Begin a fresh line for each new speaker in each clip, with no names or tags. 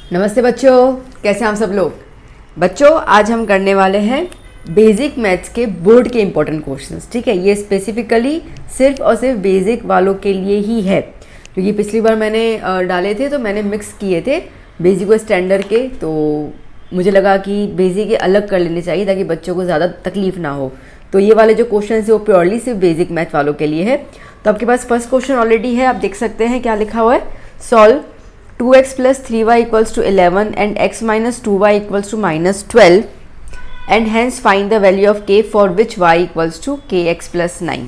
नमस्ते बच्चों, कैसे हैं आप सब लोग। बच्चों, आज हम करने वाले हैं बेसिक मैथ्स के बोर्ड के इम्पोर्टेंट क्वेश्चंस। ठीक है, ये स्पेसिफिकली सिर्फ और सिर्फ बेसिक वालों के लिए ही है, क्योंकि पिछली बार मैंने डाले थे तो मैंने मिक्स किए थे बेसिक और स्टैंडर्ड के, तो मुझे लगा कि बेसिक के अलग कर लेने चाहिए ताकि बच्चों को ज़्यादा तकलीफ ना हो। तो ये वाले जो क्वेश्चन है वो प्योरली सिर्फ बेसिक मैथ वालों के लिए है। तो आपके पास फर्स्ट क्वेश्चन ऑलरेडी है, आप देख सकते हैं क्या लिखा हुआ है। Solve 2x plus 3y equals to 11 and x minus 2y equals to minus 12 and hence find the value of k for which y equals to kx plus 9।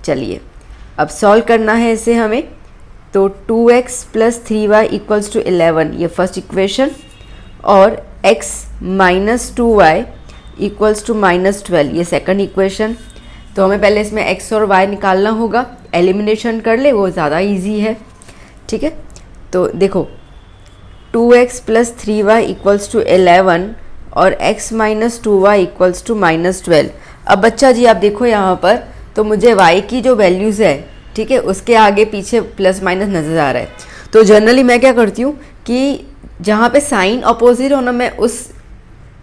चलिए अब सॉल्व करना है इसे हमें। तो 2x plus 3y equals to 11 ये first equation और x minus 2y equals to minus 12 ये सेकंड इक्वेशन। तो हमें पहले इसमें x और y निकालना होगा, एलिमिनेशन कर ले, वो ज़्यादा इजी है। ठीक है, तो देखो 2x plus 3y equals to 11 और x minus 2y equals to minus 12। अब बच्चा जी आप देखो यहाँ पर, तो मुझे y की जो वैल्यूज़ है, ठीक है, उसके आगे पीछे प्लस माइनस नज़र आ रहा है। तो जनरली मैं क्या करती हूँ कि जहाँ पे साइन अपोजिट हो ना, मैं उस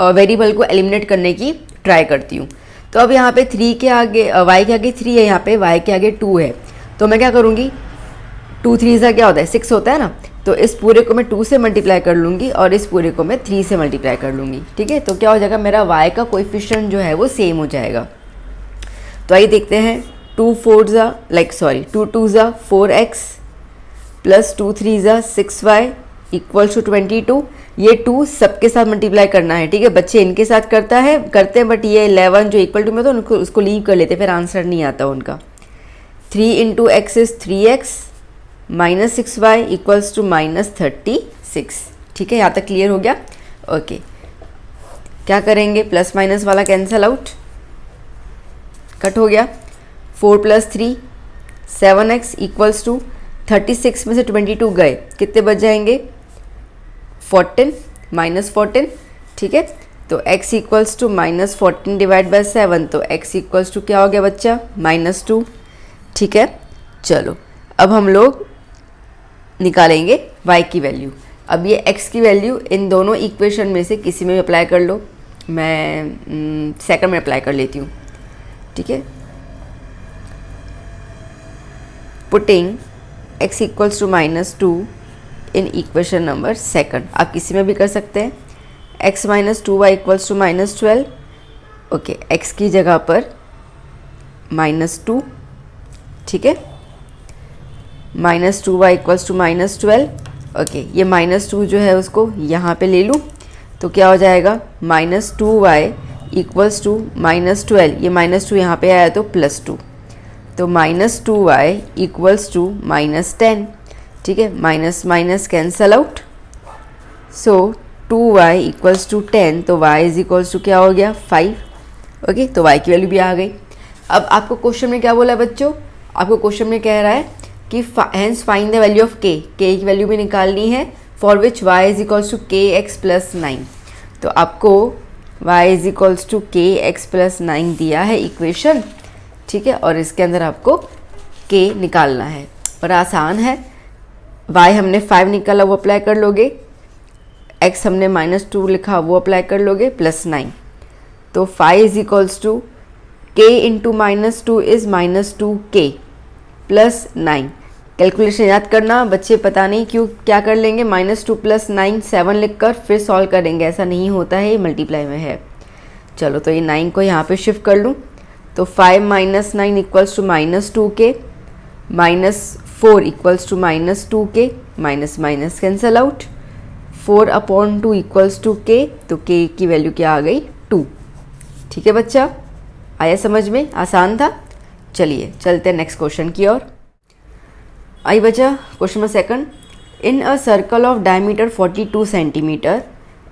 वेरिएबल को एलिमिनेट करने की ट्राई करती हूँ। तो अब यहाँ पे 3 के आगे y के आगे 3 है, यहाँ पे y के आगे 2 है, तो मैं क्या करूँगी, 2 3 से क्या होता है 6 होता है ना, तो इस पूरे को मैं 2 से मल्टीप्लाई कर लूँगी और इस पूरे को मैं 3 से मल्टीप्लाई कर लूँगी। ठीक है, तो क्या हो जाएगा, मेरा y का कोएफिशिएंट जो है वो सेम हो जाएगा। तो आइए देखते हैं। 2 2 ज़ा 4x प्लस 2 3 ज़ा 6y इक्वल्स टू 22। ये 2 सबके साथ मल्टीप्लाई करना है। ठीक है, बच्चे इनके साथ करते हैं, बट ये 11 जो इक्वल टू में, तो उसको लीव कर लेते, फिर आंसर नहीं आता उनका। 3 into x is 3x minus 6y equals to minus 36। ठीक है, यहाँ तक क्लियर हो गया। ओके, क्या करेंगे, प्लस माइनस वाला कैंसल आउट, कट हो गया। 4 प्लस 3 7x इक्वल्स टू 36 में से 22 गए, कितने बच जाएंगे, 14 माइनस 14। ठीक है, तो x equals to minus 14 divide by 7, तो x इक्वल्स टू क्या हो गया बच्चा, -2। ठीक है, चलो अब हम लोग निकालेंगे y की वैल्यू। अब ये x की वैल्यू इन दोनों इक्वेशन में से किसी में भी अप्लाई कर लो, मैं सेकंड में अप्लाई कर लेती हूँ। ठीक है, putting x equals to -2 in equation number second, आप किसी में भी कर सकते हैं। x minus 2y equals to -12। Okay, x की जगह पर -2। ठीक है, -2y इक्वल्स टू -12। ओके, ये -2 जो है उसको यहाँ पे ले लूँ, तो क्या हो जाएगा, -2y इक्वल्स टू -12। ये -2 यहाँ पे आया तो +2, तो -2y इक्वल्स टू -10। ठीक है, minus minus cancel out, so 2y equals to 10, तो y इज इक्वल्स टू क्या हो गया, 5। ओके, तो y की वैल्यू भी आ गई। अब आपको क्वेश्चन में क्या बोला है बच्चों, आपको क्वेश्चन में कह रहा है कि hence find the value of k की वैल्यू भी निकालनी है, for which y is equals to kx plus 9। तो आपको y is equals to kx plus 9 दिया है इक्वेशन। ठीक है, और इसके अंदर आपको k निकालना है, और आसान है। y हमने 5 निकाला, वो अप्लाई कर लोगे, x हमने -2 लिखा, वो अप्लाई कर लोगे, +9। तो 5 is equals to k into -2 is -2k plus 9। Calculation याद करना बच्चे, पता नहीं क्यों क्या कर लेंगे, -2 + 9 7 लिख कर फिर सॉल्व करेंगे, ऐसा नहीं होता है, ये मल्टीप्लाई में है। चलो, तो ये 9 को यहाँ पे शिफ्ट कर लूँ, तो 5 - 9 equals to -2k, -4 equals to -2k, minus minus cancel out, 4/2 equals to k, तो k की वैल्यू क्या आ गई, 2। ठीक है बच्चा, आया समझ में, आसान था। चलिए चलते हैं नेक्स्ट क्वेश्चन की ओर। आई बच्चा, question number second. In a circle of diameter 42 centimetre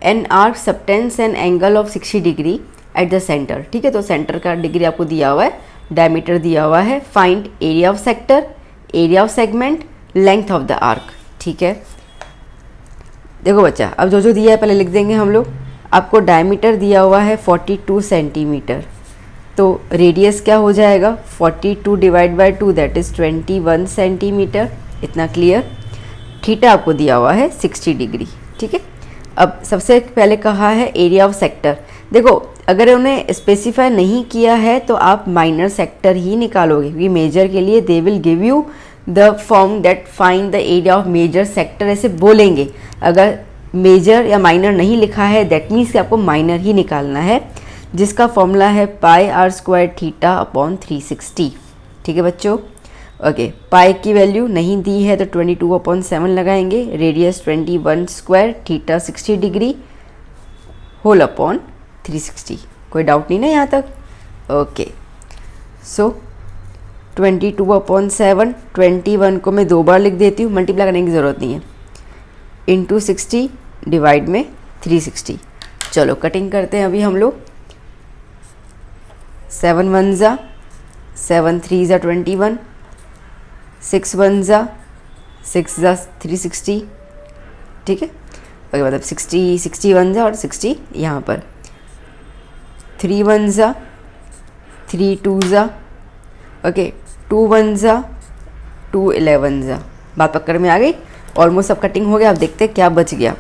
an arc subtends an angle of 60 degree at the centre. ठीक है, तो सेंटर का डिग्री आपको दिया हुआ है, डायमीटर दिया हुआ है। Find area of sector, area of segment, length of the arc. ठीक है, देखो बच्चा, अब जो जो दिया है पहले लिख देंगे हम लोग। आपको डायमीटर दिया हुआ है 42 सेंटीमीटर, तो रेडियस क्या हो जाएगा, 42 divide by 2 that is 21 centimetre. इतना क्लियर। थीटा आपको दिया हुआ है 60 डिग्री। ठीक है। अब सबसे पहले कहा है एरिया ऑफ सेक्टर। देखो अगर उन्हें स्पेसिफाई नहीं किया है तो आप माइनर सेक्टर ही निकालोगे, क्योंकि मेजर के लिए they will give you the form that find the area of major sector, ऐसे बोलेंगे। अगर मेजर या माइनर नहीं लिखा है दैट मीन्स कि आपको माइनर ही निकालना है, जिसका फॉर्मूला है पाई आर स्क्वायर थीटा अपॉन 360। ठीक है बच्चों, ओके। पाई की वैल्यू नहीं दी है तो 22/7 लगाएंगे, radius 21 square, theta 60 degree, whole upon 360। कोई डाउट नहीं ना यहाँ तक? ओके, सो 22/7, 21 को मैं 2 बार लिख देती हूँ, मल्टीप्लाई करने की ज़रूरत नहीं है, इंटू 60 डिवाइड में 360। चलो कटिंग करते हैं अभी हम लोग। 7 1 ज़ा, 7 3 ज़ा 21, 6 1 ज़ा 6 ज़ा 360। ठीक है, ओके, मतलब 61 ज़ा और 60 यहाँ पर, 3 1 ज़ा 3 2 ज़ा, ओके, 2 1 ज़ा 2 11 ज़ा। बात पकड़ में आ गई, ऑलमोस्ट सब कटिंग हो गया। अब देखते हैं क्या बच गया।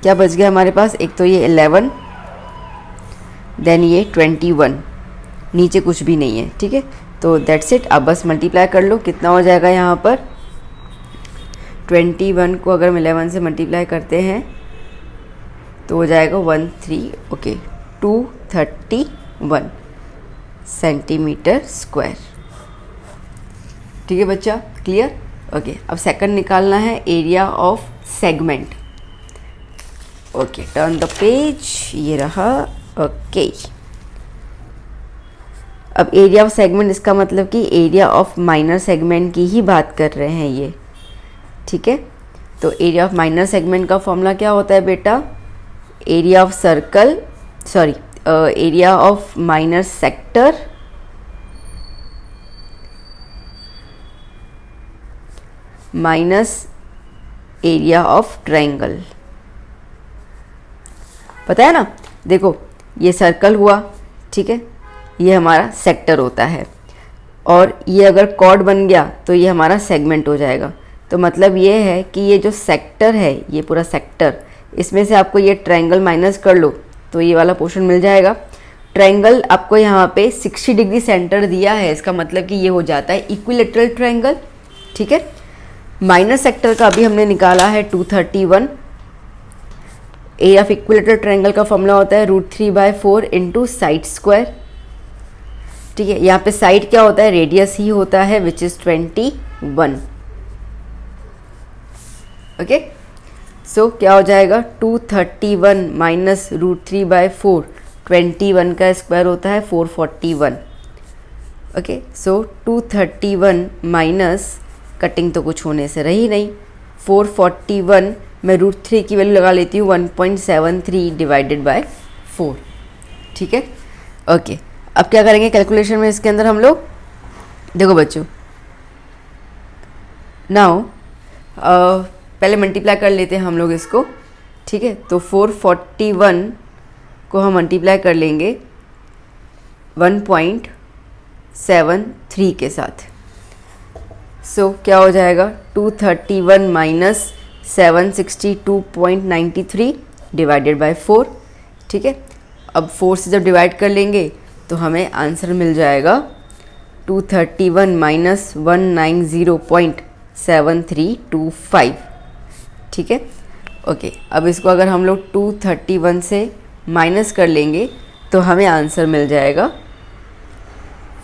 क्या बच गया हमारे पास, एक तो ये 11, देन ये 21, नीचे कुछ भी नहीं है। ठीक है, तो दैट्स इट। अब बस मल्टीप्लाई कर लो, कितना हो जाएगा यहाँ पर। 21 को अगर हम 11 से मल्टीप्लाई करते हैं तो हो जाएगा 231 सेंटीमीटर स्क्वायर। ठीक है बच्चा, क्लियर? ओके, अब सेकंड निकालना है area of segment. Okay, turn the page, ये रहा। ओके, अब एरिया ऑफ सेगमेंट, इसका मतलब कि एरिया ऑफ माइनर सेगमेंट की ही बात कर रहे हैं ये। ठीक है, तो एरिया ऑफ माइनर सेगमेंट का फॉर्मूला क्या होता है बेटा? Area of circle, sorry, area of minor sector minus area of triangle. पता है ना? देखो ये सर्कल हुआ, ठीक है, ये हमारा सेक्टर होता है, और ये अगर कॉर्ड बन गया तो ये हमारा सेगमेंट हो जाएगा। तो मतलब ये है कि ये जो सेक्टर है, ये पूरा सेक्टर, इसमें से आपको ये ट्रायंगल माइनस कर लो तो ये वाला पोर्शन मिल जाएगा। ट्रायंगल आपको यहाँ पे 60 डिग्री सेंटर दिया है, इसका मतलब कि ये हो जाता है इक्विलेटरल ट्रायंगल। ठीक है, माइनस सेक्टर का अभी हमने निकाला है 231। एरिया ऑफ इक्विलेटरल ट्रायंगल का फॉर्मूला होता है √3/4 इंटू साइड स्क्वायर। ठीक है, यहाँ पे साइड क्या होता है? रेडियस ही होता है, विच इज़ 21। ओके, सो क्या हो जाएगा? 231 माइनस √3/4, 21 का स्क्वायर होता है 441। ओके, सो 231 माइनस, कटिंग तो कुछ होने से रही नहीं, 441 मैं √3 की वैल्यू लगा लेती हूँ 1.73 डिवाइडेड बाय 4। ठीक है, ओके। अब क्या करेंगे कैलकुलेशन में इसके अंदर हम लोग? देखो बच्चों, नाउ पहले मल्टीप्लाई कर लेते हैं हम लोग इसको। ठीक है, तो 441 को हम मल्टीप्लाई कर लेंगे 1.73 के साथ। सो क्या हो जाएगा? 231 माइनस 762.93 डिवाइडेड बाय 4। ठीक है, अब 4 से जब डिवाइड कर लेंगे तो हमें आंसर मिल जाएगा 231 माइनस 190.7325। ठीक है, ओके। अब इसको अगर हम लोग 231 से माइनस कर लेंगे तो हमें आंसर मिल जाएगा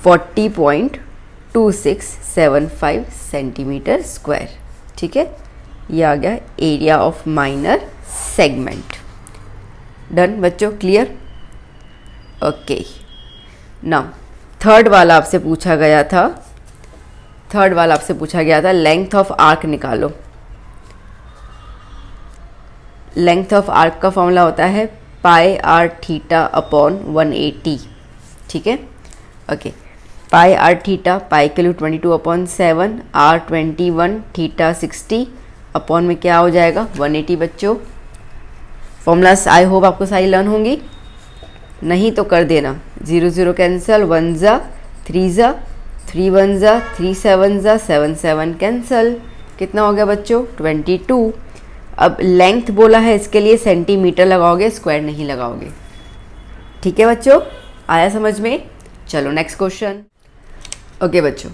40.2675 सेंटीमीटर स्क्वायर। ठीक है, ये आ गया area of minor segment. Done बच्चों, क्लियर? ओके, नाउ थर्ड वाला आपसे पूछा गया था लेंथ ऑफ आर्क निकालो। लेंथ ऑफ आर्क का फॉर्मूला होता है पाई आर थीटा अपॉन 180। ठीक है, ओके। पाई आर थीटा, पाई के लिए 22/7, आर 21, थीटा 60, अपॉन में क्या हो जाएगा 180। बच्चों फॉर्मूलास आई होप आपको सारी लर्न होंगी, नहीं तो कर देना। 0 0 कैंसिल, 1 ज़ा 3 ज़ा, 3 1 ज़ा 3 7 ज़ा 7 7 कैंसिल। कितना हो गया बच्चों? 22। अब लेंथ बोला है, इसके लिए सेंटीमीटर लगाओगे, स्क्वायर नहीं लगाओगे। ठीक है बच्चों, आया समझ में? चलो नेक्स्ट क्वेश्चन। ओके बच्चों,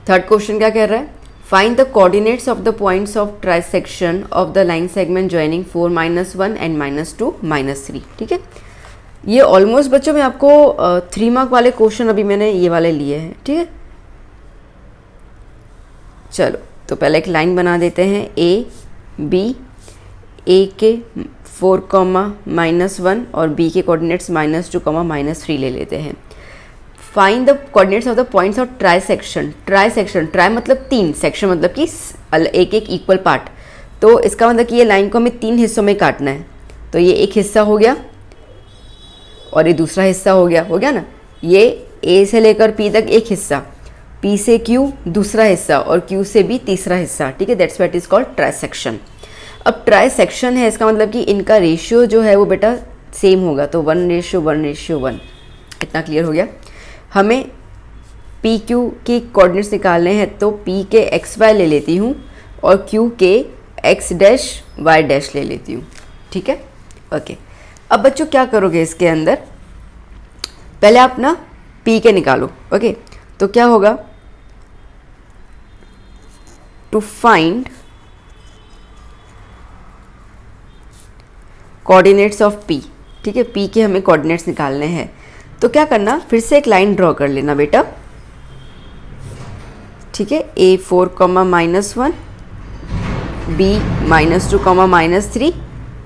थर्ड क्वेश्चन क्या कह रहा है? Find the coordinates of the points of trisection of the line segment joining 4 -1 and -2 -3। ठीक है, ये ऑलमोस्ट बच्चों मैं आपको 3 मार्क वाले क्वेश्चन अभी मैंने ये वाले लिए हैं। ठीक है, चलो तो पहले एक लाइन बना देते हैं ए बी, ए के 4, -1 और बी के कोऑर्डिनेट्स -2, -3 ले लेते हैं। Find the coordinates of the points of trisection. Trisection, try मतलब 3, सेक्शन मतलब कि एक एक इक्वल पार्ट। तो इसका मतलब कि ये लाइन को हमें 3 हिस्सों में काटना है। तो ये एक हिस्सा हो गया और ये दूसरा हिस्सा हो गया ना। ये ए से लेकर पी तक एक हिस्सा, पी से क्यू दूसरा हिस्सा और क्यू से बी तीसरा हिस्सा। ठीक है, that's what is called trisection. अब ट्राइसेक्शन है, इसका मतलब कि इनका रेशियो जो है वो बेटा सेम होगा, तो 1:1:1। इतना क्लियर हो गया। हमें पी क्यू के कोऑर्डिनेट्स निकालने हैं, तो पी के एक्स वाई ले लेती हूँ और क्यू के एक्स डैश वाई डैश ले लेती हूँ। ठीक है, ओके। अब बच्चों क्या करोगे इसके अंदर, पहले आप ना पी के निकालो। ओके, तो क्या होगा, to find coordinates of P. ठीक है, पी के हमें कोऑर्डिनेट्स निकालने हैं। तो क्या करना, फिर से एक लाइन ड्रॉ कर लेना बेटा। ठीक है, A 4, -1, B -2, -3,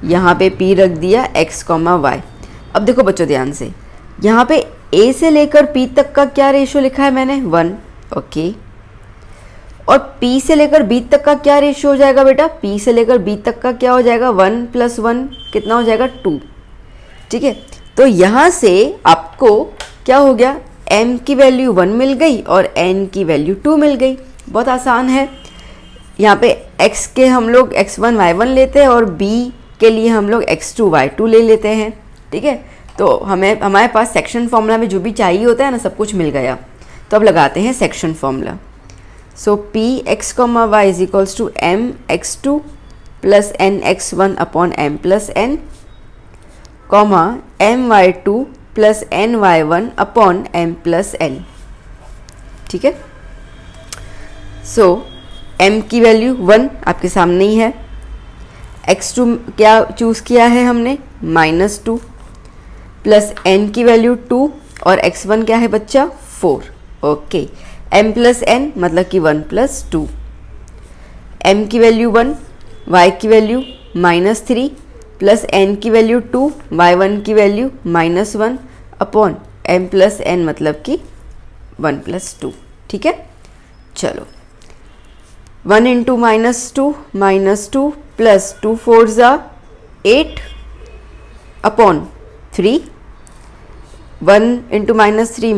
यहाँ पे P रख दिया x, y। अब देखो बच्चों ध्यान से, यहाँ पे A से लेकर P तक का क्या रेशियो लिखा है मैंने, 1। ओके, और P से लेकर B तक का क्या रेशियो हो जाएगा बेटा, P से लेकर B तक का क्या हो जाएगा, 1 + 1 कितना हो जाएगा, 2। ठीक है, तो यहाँ से आपको क्या हो गया, m की वैल्यू 1 मिल गई और n की वैल्यू 2 मिल गई। बहुत आसान है। यहाँ पे x के हम लोग x1 y1 लेते हैं और b के लिए हम लोग x2 y2 ले लेते हैं। ठीक है, तो हमारे पास सेक्शन फॉर्मूला में जो भी चाहिए होता है ना, सब कुछ मिल गया। तो अब लगाते हैं section formula. So p x, y is equals to m x2 plus n x1 upon m plus n, comma m y2 plus n y1 upon m plus n। ठीक है, सो m की वैल्यू 1 आपके सामने ही है, x2 क्या choose किया है हमने, -2, प्लस n की वैल्यू 2 और x1 क्या है बच्चा, 4। ओके, m प्लस n मतलब कि 1 + 2, m की वैल्यू 1, y की वैल्यू -3 प्लस n की वैल्यू 2, y1 की value -1 upon m plus n मतलब कि 1 + 2। ठीक है, चलो 1 × -2 plus 2 4 8 upon 3, 1 × -3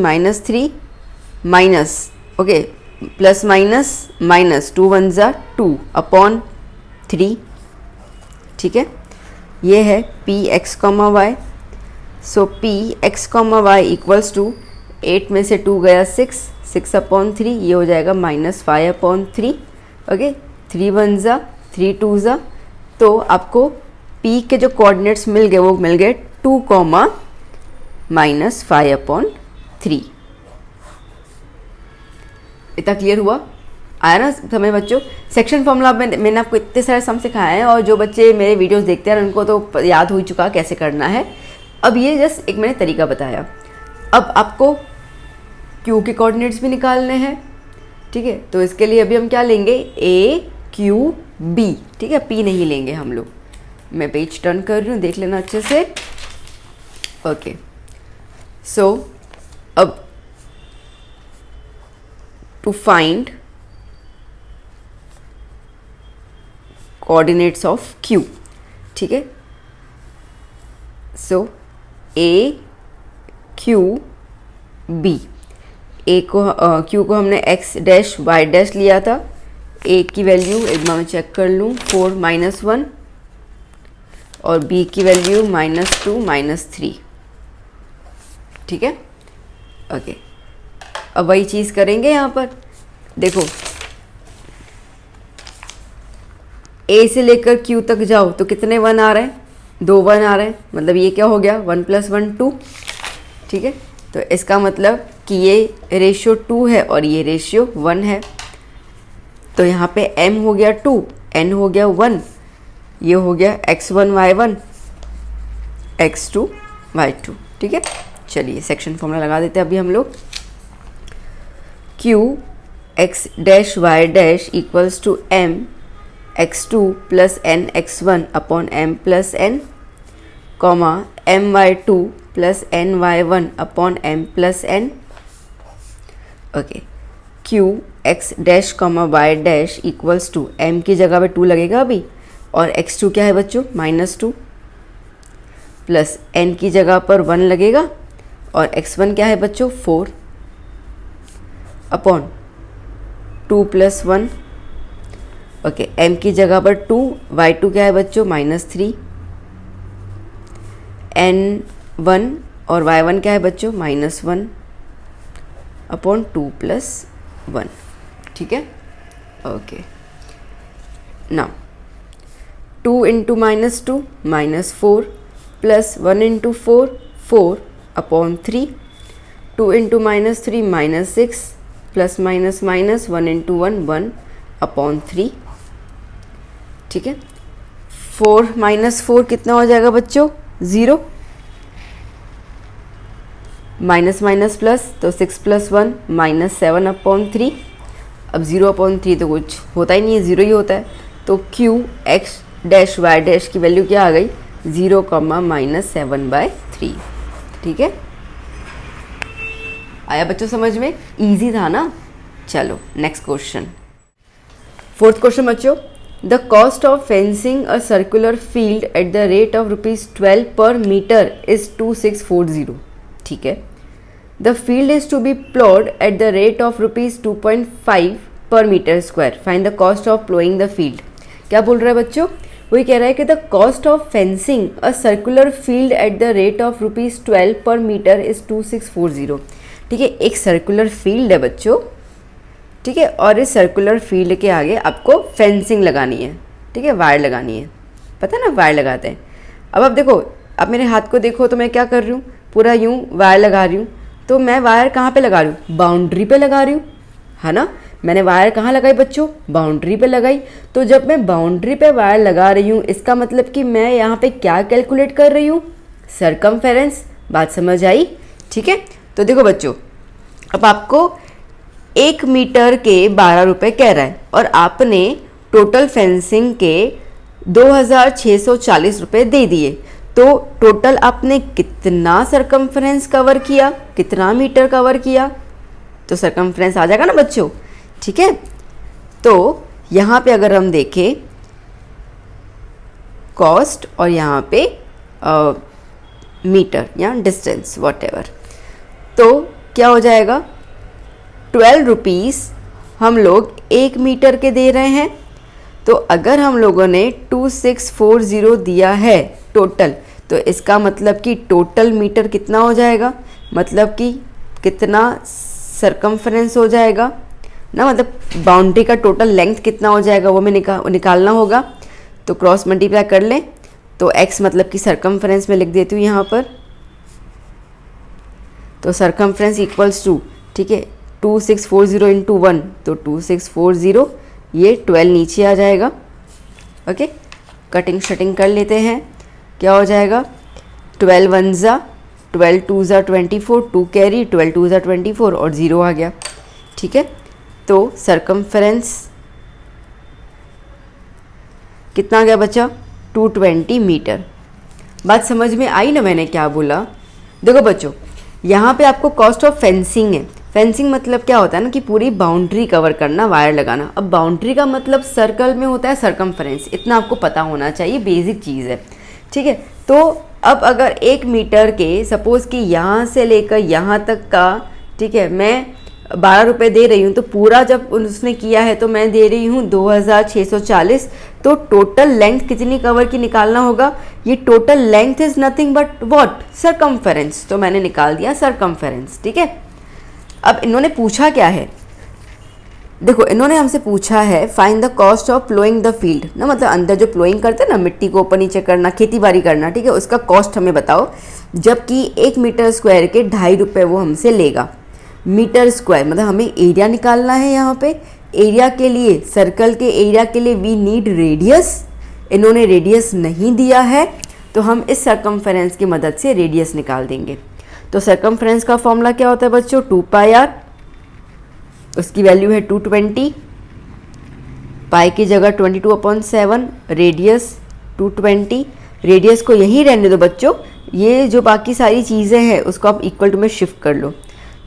minus, okay, plus minus 2 1 2 upon 3। ठीक है, ये है P x, y। So P x, y equals to 8 में से 2 गया 6 अपॉन 3, ये हो जाएगा -5 अपॉन 3। ओके, 3 1 3 2 तो आपको p के जो कोऑर्डिनेट्स मिल गए वो मिल गए 2, -5 अपॉन 3। इतना क्लियर हुआ, आया ना समझ बच्चों? सेक्शन फॉर्मूला में मैंने आपको इतने सारे सम सिखाए हैं और जो बच्चे मेरे वीडियोस देखते हैं उनको तो याद हो ही चुका कैसे करना है। अब ये जस्ट एक मैंने तरीका बताया। अब आपको क्यू के कोऑर्डिनेट्स भी निकालने हैं। ठीक है, तो इसके लिए अभी हम क्या लेंगे, ए क्यू बी। ठीक है, पी नहीं लेंगे हम लोग। मैं पेज टर्न कर रही हूँ, देख लेना अच्छे से। ओके, सो अब to find coordinates of Q. ठीक है, सो ए क्यू बी, ए को क्यू को हमने एक्स डैश वाई डैश लिया था। ए की वैल्यू एक बार मैं चेक कर लूँ, 4 -1 और बी की वैल्यू -2 -3। ठीक है, ओके, अब वही चीज़ करेंगे यहाँ पर। देखो ए से लेकर क्यू तक जाओ तो कितने 1 आ रहे हैं, 2 1 आ रहे हैं, मतलब ये क्या हो गया 1 + 1 2। ठीक है, तो इसका मतलब कि ये रेशियो 2 है और ये रेशियो 1 है। तो यहाँ पे m हो गया 2, n हो गया 1, ये हो गया x1 y1 x2 y2। ठीक है, चलिए सेक्शन फॉर्मूला लगा देते हैं अभी हम लोग। q x dash y dash equals to m x2 + n x1 upon m + n, comma m y2 + n y1 upon m + n। Okay, q x dash comma y dash equals to m की जगह पे 2 लगेगा अभी, और x2 क्या है बच्चों -2, plus n की जगह पर 1 लगेगा, और x1 क्या है बच्चों 4 अपॉन 2 + 1। ओके, m की जगह पर 2, y2 क्या है बच्चों -3, n1 और y1 क्या है बच्चों -1 अपॉन 2 + 1। ठीक है, okay. Now 2 × -2 -4 plus 1 × 4 4 upon 3, 2 × -3 -6 plus minus minus 1 × 1 1 upon 3। ठीक है, 4 - 4 कितना हो जाएगा बच्चों 0, माइनस माइनस प्लस तो 6 + 1 -7 अपॉन 3। अब 0 अपॉन 3 तो कुछ होता ही नहीं है, 0 ही होता है। तो q x dash y dash की वैल्यू क्या आ गई 0, -7/3। ठीक है, आया बच्चों समझ में, इजी था ना। चलो नेक्स्ट क्वेश्चन, 4th क्वेश्चन बच्चों। The cost of fencing a circular field at the rate of ₹12 per metre is 2640। ठीक है, the field is to be ploughed at the rate of ₹2.5 per metre square, find the cost of ploughing the field. क्या बोल रहा है बच्चों, वही कह रहा है कि the cost of fencing a circular field at the rate of ₹12 per metre is 2640। ठीक है, एक सर्कुलर फील्ड है बच्चों, ठीक है, और इस सर्कुलर फील्ड के आगे आपको फेंसिंग लगानी है। ठीक है, वायर लगानी है, पता है ना वायर लगाते हैं। अब आप देखो, आप मेरे हाथ को देखो तो मैं क्या कर रही हूँ, पूरा यूँ वायर लगा रही हूँ। तो मैं वायर कहाँ पे लगा रही हूँ, बाउंड्री पे लगा रही हूँ, है ना। मैंने वायर कहाँ लगाई बच्चों, बाउंड्री पे लगाई। तो जब मैं बाउंड्री पे वायर लगा रही हूँ, इसका मतलब कि मैं यहाँ पे क्या कैलकुलेट कर रही हूँ, सरकमफेरेंस। बात समझ आई। ठीक है, तो देखो बच्चों, अब आपको 1 मीटर के 12 रुपये कह रहा है, और आपने टोटल फेंसिंग के 2640 रुपये दे दिए। तो टोटल आपने कितना सरकमफ्रेंस कवर किया, कितना मीटर कवर किया, तो सरकमफ्रेंस आ जाएगा ना बच्चों। ठीक है, तो यहाँ पे अगर हम देखें कॉस्ट और यहाँ पे मीटर या डिस्टेंस व्हाटएवर, तो क्या हो जाएगा 12 रुपीज़ हम लोग 1 मीटर के दे रहे हैं। तो अगर हम लोगों ने 2640 दिया है टोटल, तो इसका मतलब कि टोटल मीटर कितना हो जाएगा, मतलब कि कितना सरकमफ्रेंस हो जाएगा ना, मतलब बाउंड्री का टोटल लेंथ कितना हो जाएगा वो हमें निकालना होगा। तो क्रॉस मल्टीप्लाई कर लें, तो x मतलब कि सरकमफ्रेंस में लिख देती हूँ यहाँ पर। तो सरकमफ्रेंस इक्वल्स टू, ठीक है, 2640 × 1, तो 2640, ये 12 नीचे आ जाएगा। ओके, कटिंग शटिंग कर लेते हैं, क्या हो जाएगा 12 × 1 = 12 × 2 = 24, 2 कैरी, 12 × 2 = 24 और 0 आ गया। ठीक है, तो सरकमफ्रेंस कितना आ गया बच्चा 220 मीटर। बात समझ में आई ना मैंने क्या बोला। देखो बच्चों, यहाँ पे आपको कॉस्ट ऑफ फेंसिंग है। फेंसिंग मतलब क्या होता है ना कि पूरी बाउंड्री कवर करना, वायर लगाना। अब बाउंड्री का मतलब सर्कल में होता है सरकमफ्रेंस, इतना आपको पता होना चाहिए, बेसिक चीज़ है। ठीक है, तो अब अगर 1 मीटर के सपोज़ कि यहाँ से लेकर यहाँ तक का, ठीक है, मैं 12 रुपये दे रही हूँ, तो पूरा जब उसने किया है तो मैं दे रही हूँ 2640। तो टोटल लेंथ कितनी कवर की निकालना होगा, ये total length is nothing but what, circumference. तो मैंने निकाल दिया सरकमफेरेंस। ठीक है, अब इन्होंने पूछा क्या है, देखो इन्होंने हमसे पूछा है find the cost of ploughing the field ना, मतलब अंदर जो प्लोइंग करते हैं ना, मिट्टी को ऊपर नीचे करना, खेती बाड़ी करना, ठीक है, उसका कॉस्ट हमें बताओ, जबकि 1 मीटर स्क्वायर के 2.5 रुपये वो हमसे लेगा। मीटर स्क्वायर मतलब हमें एरिया निकालना है। यहाँ पे एरिया के लिए, सर्कल के एरिया के लिए वी नीड रेडियस। इन्होंने रेडियस नहीं दिया है तो हम इस सर्कमफेरेंस की मदद से रेडियस निकाल देंगे। तो सर्कमफेरेंस का फॉर्मूला क्या होता है बच्चों, 2πr, उसकी वैल्यू है 220, पाई की जगह 22/7, रेडियस 220। रेडियस को यहीं रहने दो बच्चों, ये जो बाकी सारी चीज़ें हैं उसको आप इक्वल टू में शिफ्ट कर लो।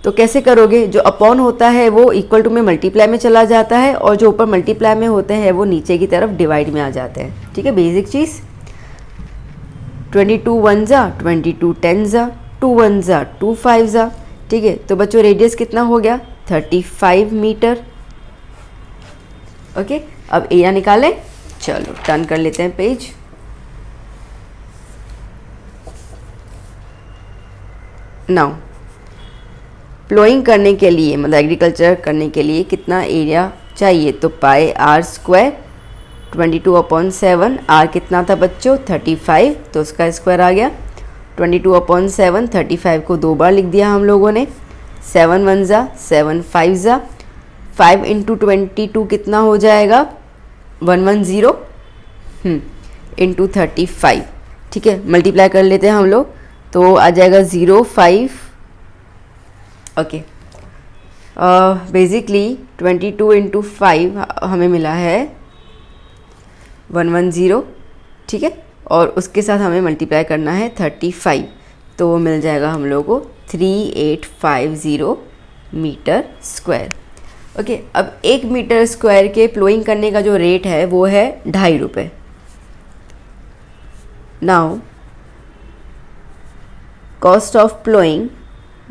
तो कैसे करोगे, जो अपॉन होता है वो इक्वल टू में मल्टीप्लाई में चला जाता है और जो ऊपर मल्टीप्लाई में होते हैं वो नीचे की तरफ डिवाइड में आ जाते हैं। ठीक है, बेसिक चीज़। 22 1 जा 22 10 जा 2 1 जा 2 5 जा। ठीक है, तो बच्चों रेडियस कितना हो गया, 35 मीटर। ओके, अब एरिया निकालें। चलो टर्न कर लेते हैं पेज। नाउ प्लोइंग करने के लिए मतलब एग्रीकल्चर करने के लिए कितना एरिया चाहिए, तो पाई आर स्क्वायर 22/7। आर कितना था बच्चों, 35, तो उसका स्क्वायर आ गया 22/7। 35 को 2 बार लिख दिया हम लोगों ने। 7 1 जा 7 5 जा 5 × 22 कितना हो जाएगा, 110 इंटू 35। ठीक है, मल्टीप्लाई कर लेते हैं हम लोग, तो आ जाएगा 0 5। ओके, बेसिकली 22 × 5 हमें मिला है 110। ठीक है, और उसके साथ हमें मल्टीप्लाई करना है 35, तो वो मिल जाएगा हम लोगों को 3850 मीटर स्क्वायर। ओके, अब 1 मीटर स्क्वायर के प्लोइंग करने का जो रेट है वो है 2.5 रुपये। Now cost of ploughing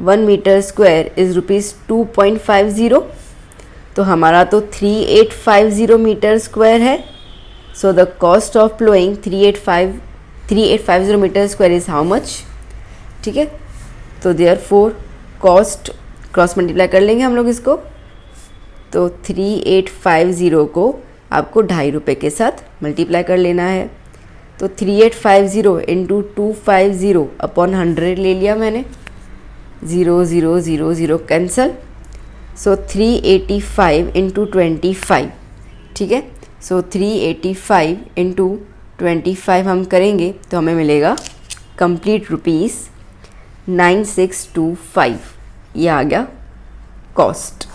1 metre square is ₹2.50। तो हमारा तो 3850 मीटर स्क्वायर है। So the cost of ploughing 3850 metre square is how much. ठीक है, तो देयरफॉर कॉस्ट क्रॉस मल्टीप्लाई कर लेंगे हम लोग इसको, तो 3850 को आपको 2.5 रुपये के साथ मल्टीप्लाई कर लेना है। तो 3850 इंटू 250 अपॉन 100 ले लिया मैंने, 0 0 0 0 कैंसल। सो 385 इंटू 25। ठीक है, सो 385 इंटू 25 हम करेंगे तो हमें मिलेगा कंप्लीट ₹9625। ये आ गया कॉस्ट।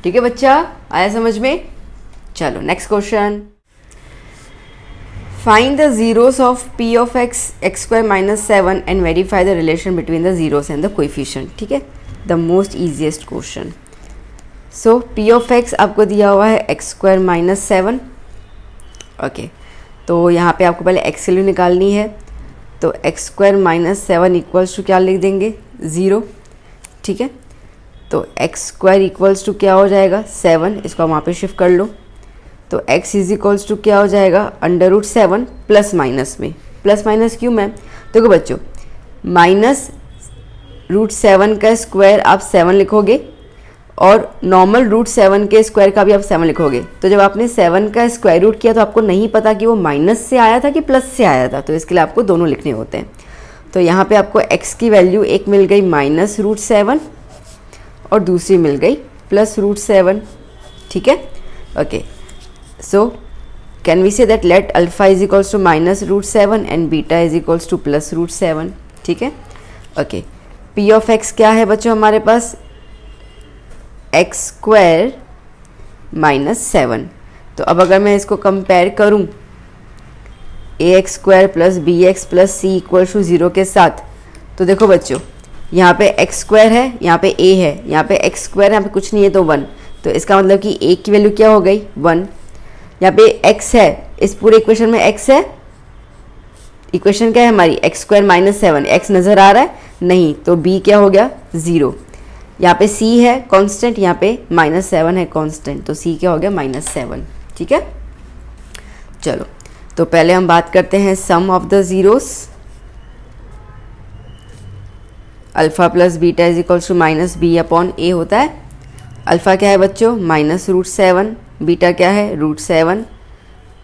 ठीक है बच्चा, आया समझ में। चलो next question. Find the zeros of p of x x² - 7 and verify the relation between the zeros and the coefficient. ठीक है, the most easiest question. So p of x आपको दिया हुआ है x² - 7। ओके, तो यहाँ पे आपको पहले x की वैल्यू निकालनी है, तो x² - 7 इक्वल्स टू क्या लिख देंगे, 0। ठीक है, तो x² इक्वल्स टू क्या हो जाएगा, 7। इसको वहाँ पे शिफ्ट कर लो, तो x इज इक्वल्स टू क्या हो जाएगा, √7 प्लस माइनस में। प्लस माइनस क्यों मैम, देखो बच्चों, -√7 का स्क्वायर आप 7 लिखोगे और नॉर्मल √7 के स्क्वायर का भी आप 7 लिखोगे। तो जब आपने 7 का स्क्वायर रूट किया तो आपको नहीं पता कि वो माइनस से आया था कि प्लस से आया था, तो इसके लिए आपको दोनों लिखने होते हैं। तो यहाँ पे आपको x की वैल्यू एक मिल गई -√7 और दूसरी मिल गई +√7। ठीक है, okay, so can we say that let alpha is equals to -√7 and beta is equals to +√7। ठीक है, ओके, p of x क्या है बच्चों हमारे पास, x² - 7। तो अब अगर मैं इसको कंपेयर करूं ax² + bx + c = 0 के साथ, तो देखो बच्चों यहाँ पे x² है, यहाँ पे a है, यहाँ पे x², यहाँ पे कुछ नहीं है तो 1। तो इसका मतलब कि a की वैल्यू क्या हो गई, 1। यहाँ पे x है, इस पूरे इक्वेशन में x है। इक्वेशन क्या है हमारी, x² - 7। x नज़र आ रहा है नहीं, तो b क्या हो गया, 0। यहाँ पे c है कांस्टेंट, यहाँ पे -7 है कांस्टेंट, तो c क्या हो गया, -7। ठीक है, चलो तो पहले हम बात करते हैं sum of the zeros. Alpha plus beta is equals to minus B upon A होता है। अल्फ़ा क्या है बच्चों, -√7, बीटा क्या है √7,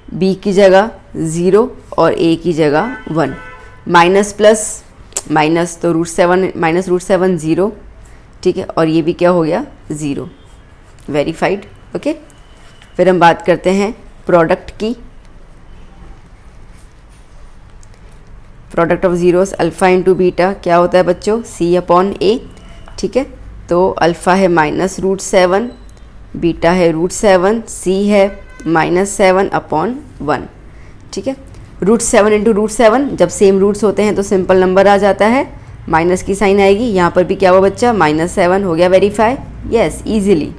बी की जगह 0 और ए की जगह 1, माइनस प्लस माइनस तो √7 -√7 0, ठीक है, और ये भी क्या हो गया 0, वेरीफाइड। ओके, फिर हम बात करते हैं प्रोडक्ट की। Product of zeros alpha into beta क्या होता है बच्चों, c अपॉन ए, ठीक है। तो अल्फ़ा है -√7, बीटा है √7, c है -7 अपॉन 1, ठीक है। √7 इंटू √7, जब सेम रूट्स होते हैं तो सिंपल नंबर आ जाता है, माइनस की साइन आएगी। यहाँ पर भी क्या हुआ बच्चा, -7 हो गया वेरीफाई, यस इजीली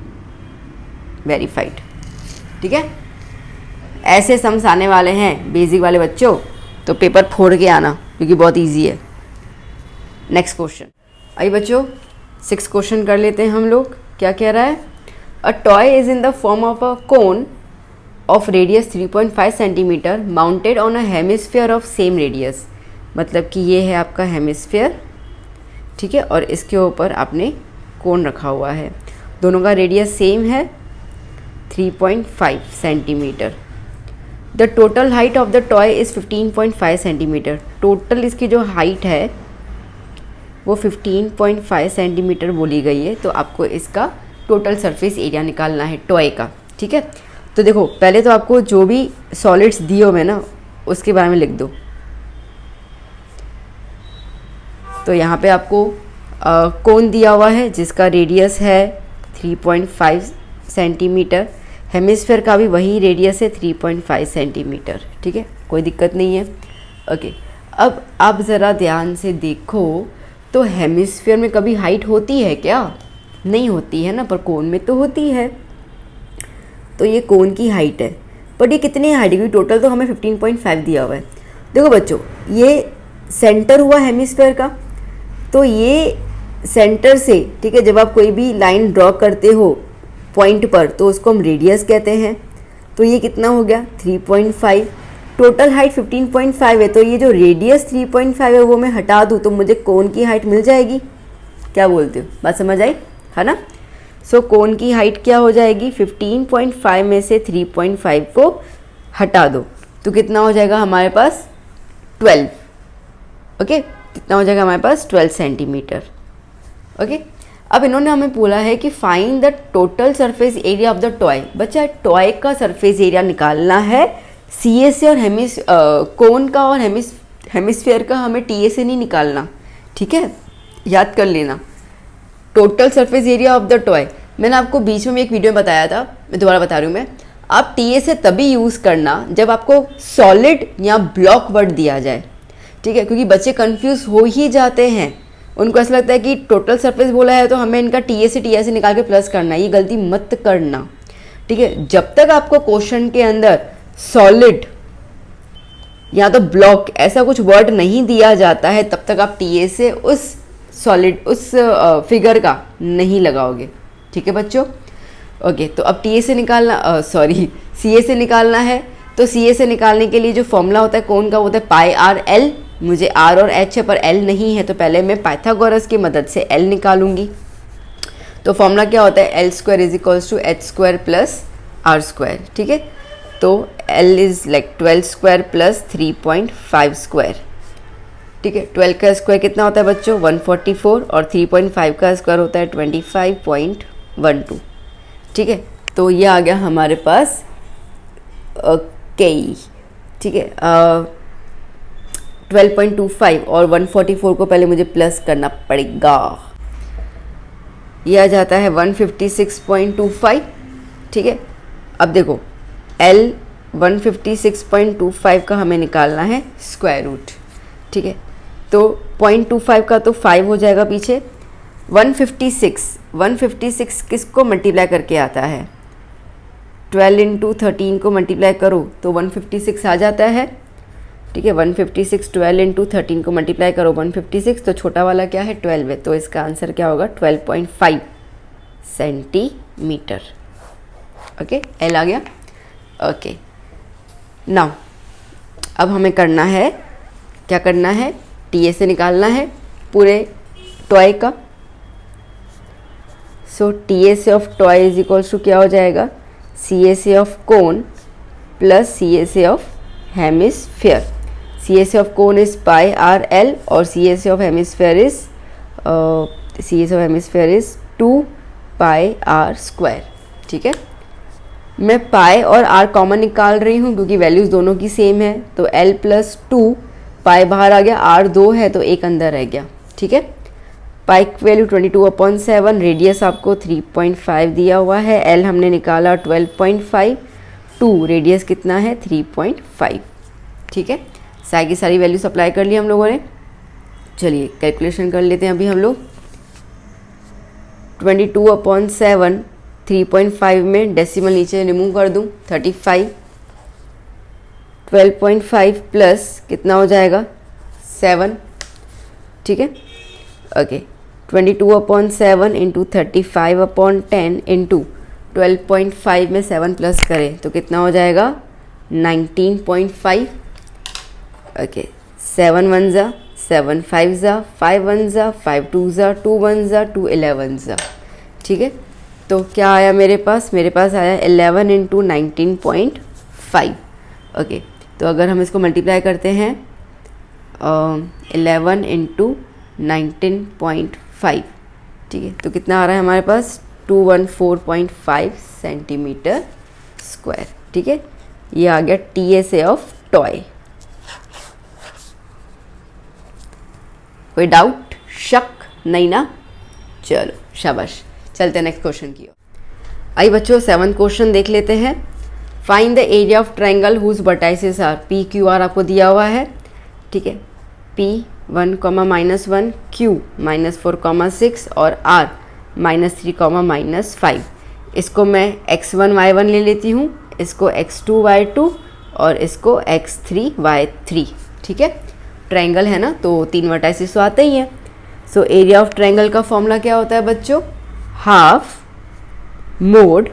वेरीफाइड, ठीक है। ऐसे सम्स आने वाले हैं बेसिक वाले बच्चों, तो पेपर फोड़ के आना क्योंकि बहुत इजी है। नेक्स्ट क्वेश्चन, आइए बच्चों 6 क्वेश्चन कर लेते हैं हम लोग। क्या कह रहा है, a toy is in the form of a cone of radius 3.5 centimetre mounted on a hemisphere of same radius. मतलब कि ये है आपका हेमिस्फीयर, ठीक है, और इसके ऊपर आपने कोन रखा हुआ है, दोनों का रेडियस सेम है 3.5 centimetre. The total height of the toy is 15.5 centimetre. Total इसकी जो हाइट है वो 15.5 सेंटीमीटर बोली गई है, तो आपको इसका टोटल सरफेस एरिया निकालना है टॉय का, ठीक है। तो देखो पहले तो आपको जो भी सॉलिड्स दिए हुए ना उसके बारे में लिख दो। तो यहाँ पे आपको कोन दिया हुआ है जिसका रेडियस है 3.5 सेंटीमीटर, हेमिस्फीयर का भी वही रेडियस है 3.5 सेंटीमीटर, ठीक है, कोई दिक्कत नहीं है। ओके, अब आप ज़रा ध्यान से देखो तो हेमिस्फीयर में कभी हाइट होती है क्या, नहीं होती है ना, पर कोन में तो होती है। तो ये कोन की हाइट है, बट ये कितनी हाइट है, टोटल तो हमें 15.5 दिया हुआ है। देखो बच्चों ये सेंटर हुआ हेमिस्फीयर का, तो ये सेंटर से, ठीक है, जब आप कोई भी लाइन ड्रॉ करते हो पॉइंट पर तो उसको हम रेडियस कहते हैं। तो ये कितना हो गया 3.5, टोटल हाइट 15.5 है, तो ये जो रेडियस 3.5 है वो मैं हटा दूँ तो मुझे कोन की हाइट मिल जाएगी। क्या बोलते हो, बात समझ आई है ना। सो कोन की हाइट क्या हो जाएगी, 15.5 में से 3.5 को हटा दो तो कितना हो जाएगा हमारे पास 12। ओके, कितना हो जाएगा हमारे पास 12 सेंटीमीटर। ओके, अब इन्होंने हमें बोला है कि find the total surface area of the toy. बच्चा टॉय का सरफेस एरिया निकालना है सी से, और कोन का और हेमिस्फीयर का हमें टी से नहीं निकालना, ठीक है, याद कर लेना। Total surface area of the toy मैंने आपको बीच में भी एक वीडियो में बताया था, मैं दोबारा बता रही हूँ। मैं आप टी से तभी यूज़ करना जब आपको सॉलिड या ब्लॉक वर्ड दिया जाए, ठीक है, क्योंकि बच्चे कंफ्यूज हो ही जाते हैं, उनको ऐसा लगता है कि टोटल सरफेस बोला है तो हमें इनका टी से निकाल के प्लस करना है। ये गलती मत करना, ठीक है। जब तक आपको क्वेश्चन के अंदर सॉलिड या तो ब्लॉक ऐसा कुछ वर्ड नहीं दिया जाता है तब तक आप टी से उस सॉलिड उस फिगर का नहीं लगाओगे, ठीक है बच्चों। ओके, तो अब टी से निकालना सी से निकालना है। तो सी से निकालने के लिए जो फॉर्मूला होता है कोन का होता है πr/l। मुझे आर और एच है पर एल नहीं है, तो पहले मैं पाइथागोरस की मदद से एल निकालूंगी। तो फॉर्मूला क्या होता है, l² = h² + r², ठीक है। तो l इज़ लाइक 12² + 3.5², ठीक है। 12 का स्क्वायर कितना होता है बच्चों 144, और 3.5 का स्क्वायर होता है 25.12, ठीक है। तो ये आ गया हमारे पास ठीक है 12.25, और 144 को पहले मुझे प्लस करना पड़ेगा, ये आ जाता है 156.25, ठीक है। अब देखो L 156.25 का हमें निकालना है स्क्वायर रूट, ठीक है। तो 0.25 का तो 5 हो जाएगा पीछे। 156 किसको मल्टीप्लाई करके आता है, 12 × 13 को मल्टीप्लाई करो तो 156 आ जाता है, ठीक है। 156 12 × 13 को मल्टीप्लाई करो 156, तो छोटा वाला क्या है 12 है, तो इसका आंसर क्या होगा 12.5 सेंटीमीटर। ओके, एल आ गया। ओके, नाउ अब हमें करना है, क्या करना है, टी से निकालना है पूरे टॉय का। So TSA of toy is equals to क्या हो जाएगा, CSA of cone plus CSA of hemisphere. CSA of cone is pi r l और CSA of hemisphere is 2 pi r square. ठीक है, मैं पाई और आर कॉमन निकाल रही हूँ क्योंकि वैल्यूज़ दोनों की सेम है। तो L प्लस 2, पाई बाहर आ गया, आर 2 है तो एक अंदर रह गया। ठीक है, पाई की वैल्यू 22/7, रेडियस आपको 3.5 दिया हुआ है, L हमने निकाला 12.5, 2 रेडियस कितना है 3.5। ठीक है, सारी की सारी वैल्यू सप्लाई कर ली हम लोगों ने। चलिए कैलकुलेशन कर लेते हैं अभी हम लोग। 22/7 3.5 में डेसिमल नीचे रिमूव कर दूं 35, 12.5 प्लस कितना हो जाएगा 7। ठीक है, ओके 22/7 इंटू 35/10 इंटू 12.5 में 7 प्लस करें तो कितना हो जाएगा 19.5। ओके 7 1 ज़ा 7 5 ज़ा 5 1 ज़ा 5 2 ज़ा 2 1 ज़ा 2 11 ज़ा। ठीक है, तो क्या आया मेरे पास आया 11 इंटू 19.5। ओके, तो अगर हम इसको मल्टीप्लाई करते हैं 11 इंटू 19.5, ठीक है, तो कितना आ रहा है हमारे पास 214.5 सेंटीमीटर स्क्वायर। ठीक है, ये आ गया TSA ऑफ टॉय। कोई डाउट, शक नहीं ना? चलो शाबाश, चलते हैं नेक्स्ट क्वेश्चन की ओर। आइए बच्चों 7th क्वेश्चन देख लेते हैं। Find the area of triangle whose vertices are PQR आपको दिया हुआ है। ठीक है, P 1, -1, Q -4, और R -3, -5। इसको मैं x1 y1 ले लेती हूँ, इसको x2 y2 और इसको x3 y3। ठीक है, ट्रायंगल है ना तो 3 वर्टाइसेस तो आते ही हैं। सो एरिया ऑफ ट्रायंगल का फॉर्मूला क्या होता है बच्चों, हाफ मोड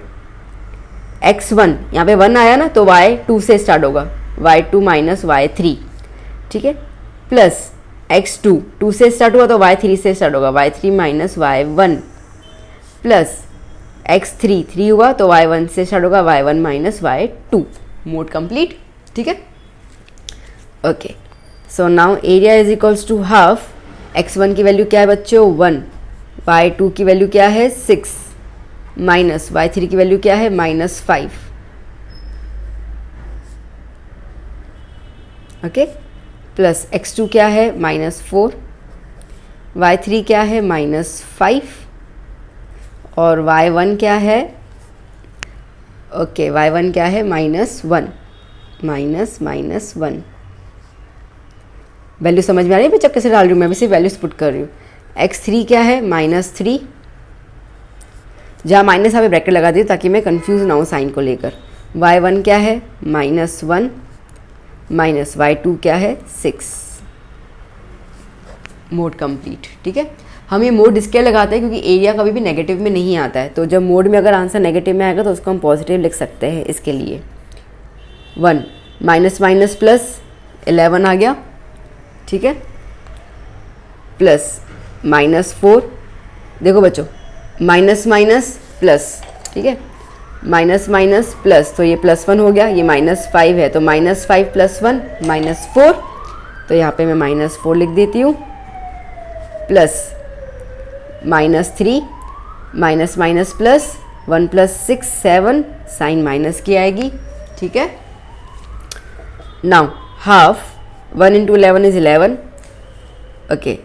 x1, यहाँ पे 1 आया ना तो y2 से स्टार्ट होगा, y2 - y3। ठीक है, प्लस x2 2 से स्टार्ट हुआ तो y3 से स्टार्ट होगा, y3 - y1 प्लस x3 3 हुआ तो y1 से स्टार्ट होगा, y1 - y2। Mod complete. ठीक है, okay, so now area is equals to half. x1 की वैल्यू क्या है बच्चों 1, y2 की वैल्यू क्या है 6, माइनस y3 की वैल्यू क्या है -5। ओके, प्लस x2 क्या है -4, y3 क्या है -5 और y1 क्या है, ओके y1 क्या है -1, -1। वैल्यू समझ में आ रही है बच्चा कैसे डाल रही हूँ, मैं भी सिर्फ वैल्यूज पुट कर रही हूँ। x3 क्या है -3, जहाँ माइनस यहाँ पे ब्रैकेट लगा दी ताकि मैं कंफ्यूज ना हूँ साइन को लेकर। y1 क्या है -1 माइनस y2 क्या है 6। Mode complete. ठीक है, हम ये मोड इसके लगाते हैं क्योंकि एरिया कभी भी नेगेटिव में नहीं आता है, तो जब मोड में अगर आंसर नेगेटिव में आएगा तो उसको हम पॉजिटिव लिख सकते हैं। इसके लिए 1 माइनस प्लस 11 आ गया। ठीक है, प्लस -4, देखो बच्चों माइनस प्लस, ठीक है, माइनस प्लस तो ये +1 हो गया, ये -5 है तो -5 + 1 -4, तो यहाँ पे मैं -4 लिख देती हूँ, plus -3 minus plus 1 + 6 7, sign minus की आएगी। ठीक है, now half 1 × 11 = 11। Okay,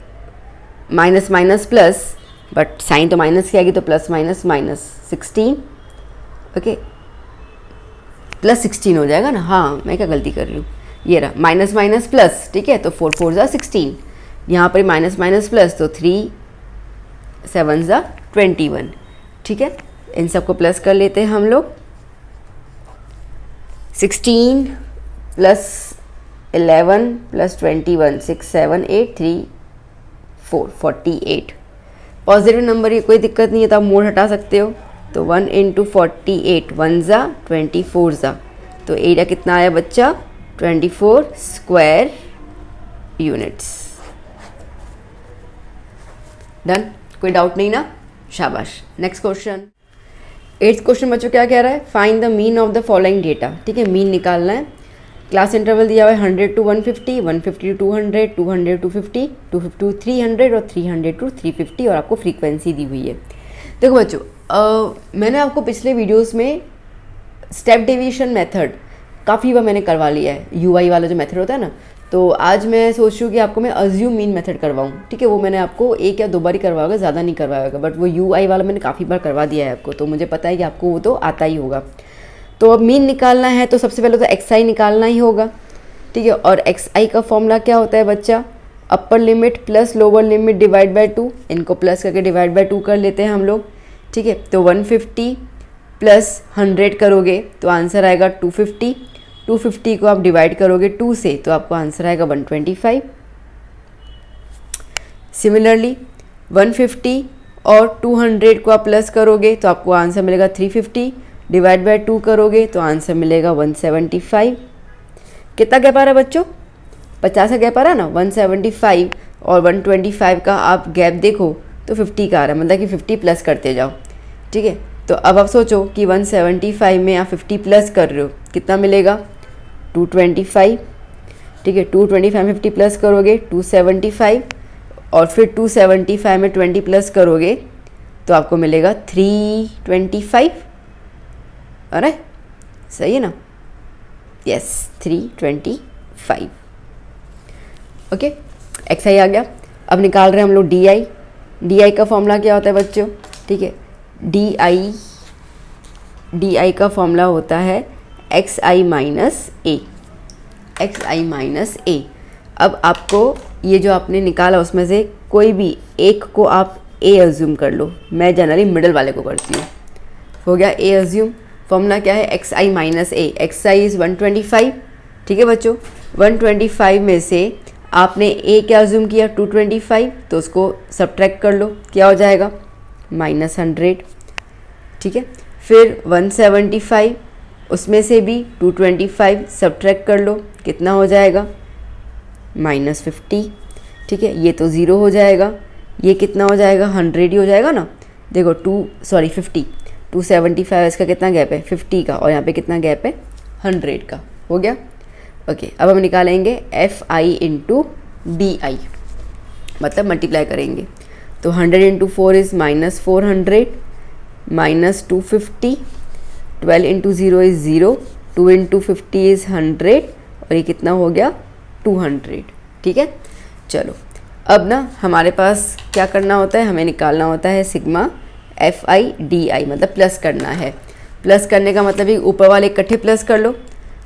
minus plus but sign तो माइनस की आएगी तो प्लस माइनस 16। ओके, प्लस 16 हो जाएगा ना, हाँ मैं क्या गलती कर रही हूँ, ये रहा माइनस प्लस। ठीक है, तो 4 4 = 16, यहाँ पर माइनस प्लस तो 3 7 = 21। ठीक है, इन सबको प्लस कर लेते हैं हम लोग। 16 + 11 + 21 6 7 8 3 4 48। पॉजिटिव नंबर ये कोई दिक्कत नहीं है तो आप मोड हटा सकते हो। तो 1 × 48 1 ज़ा 24 ज़ा, तो एरिया कितना आया बच्चा 24 स्क्वायर यूनिट्स। डन, कोई डाउट नहीं ना, शाबाश। नेक्स्ट क्वेश्चन, 8th क्वेश्चन बच्चों क्या कह रहा है, find the mean of the following data. ठीक है, मीन निकालना है। क्लास इंटरवल दिया हुआ है 100 to 150, 150 to 200, 200 to 50, 250 to 300 और 300 to 350 और आपको फ्रीक्वेंसी दी हुई है। देखो बच्चों, मैंने आपको पिछले वीडियोस में स्टेप डेविएशन मेथड काफ़ी बार मैंने करवा लिया है, यूआई वाला जो मेथड होता है ना। तो आज मैं सोच रही हूँ कि आपको मैं अज्यूम मीन मेथड करवाऊँ। ठीक है, वो मैंने आपको 1 या 2 बार ही करवाया होगा, ज़्यादा नहीं करवाया होगा, बट वो यूआई वाला मैंने काफ़ी बार करवा दिया है आपको, तो मुझे पता है कि आपको वो तो आता ही होगा। तो अब मीन निकालना है तो सबसे पहले तो एक्स निकालना ही होगा। ठीक है, और एक्स का फॉर्मूला क्या होता है बच्चा, upper limit plus lower limit divide by 2, इनको प्लस करके डिवाइड बाय 2 कर लेते हैं हम लोग। ठीक है, तो 150 प्लस 100 करोगे तो आंसर आएगा 250, 250 को आप डिवाइड करोगे 2 से तो आपको आंसर आएगा 125। सिमिलरली 150 और 200 को आप प्लस करोगे तो आपको आंसर मिलेगा 350, डिवाइड बाय 2 करोगे तो आंसर मिलेगा 175। कितना गैप आ रहा है बच्चों, 50 का गैप आ रहा है ना। 175 और 125 का आप गैप देखो तो 50 का आ रहा है, मतलब कि 50 प्लस करते जाओ। ठीक है, तो अब आप सोचो कि 175 में आप 50 प्लस कर रहे हो, कितना मिलेगा 225। ठीक है, 225 में 50 प्लस करोगे 275 और फिर 275 में 20 प्लस करोगे तो आपको मिलेगा 325। अरे सही है ना, यस 325। ओके, एक्स आई आ गया। अब निकाल रहे हैं हम लोग डी आई। डी आई का फॉर्मूला क्या होता है बच्चों, ठीक है, डी आई का फॉर्मूला होता है एक्स आई माइनस ए, एक्स आई माइनस ए। अब आपको ये जो आपने निकाला उसमें से कोई भी एक को आप ए अज्यूम कर लो, मैं जनरली मिडल वाले को करती हूँ। हो गया ए अज्यूम। फॉर्मूला क्या है, x I minus A, x I is 125। ठीक है बच्चों, 125 में से आपने ए क्या अज्यूम किया 225, तो उसको सब्ट्रैक्ट कर लो, क्या हो जाएगा -100। ठीक है, फिर 175 उसमें से भी 225 सब्ट्रैक्ट कर लो, कितना हो जाएगा -50। ठीक है, ये तो ज़ीरो हो जाएगा, ये कितना हो जाएगा 100 ही हो जाएगा ना। देखो 50, 275 इसका कितना गैप है 50 का, और यहाँ पे कितना गैप है 100 का। हो गया। ओके, अब हम निकालेंगे F I into D I, मतलब मल्टीप्लाई करेंगे। तो 100 into 4 is -400 -250, 12 into 0 is 0, 2 into 50 is 100 और ये कितना हो गया 200। ठीक है, चलो अब ना हमारे पास क्या करना होता है, हमें निकालना होता है सिग्मा एफ आई डी आई, मतलब प्लस करना है। प्लस करने का मतलब ही ऊपर वाले इकट्ठे प्लस कर लो।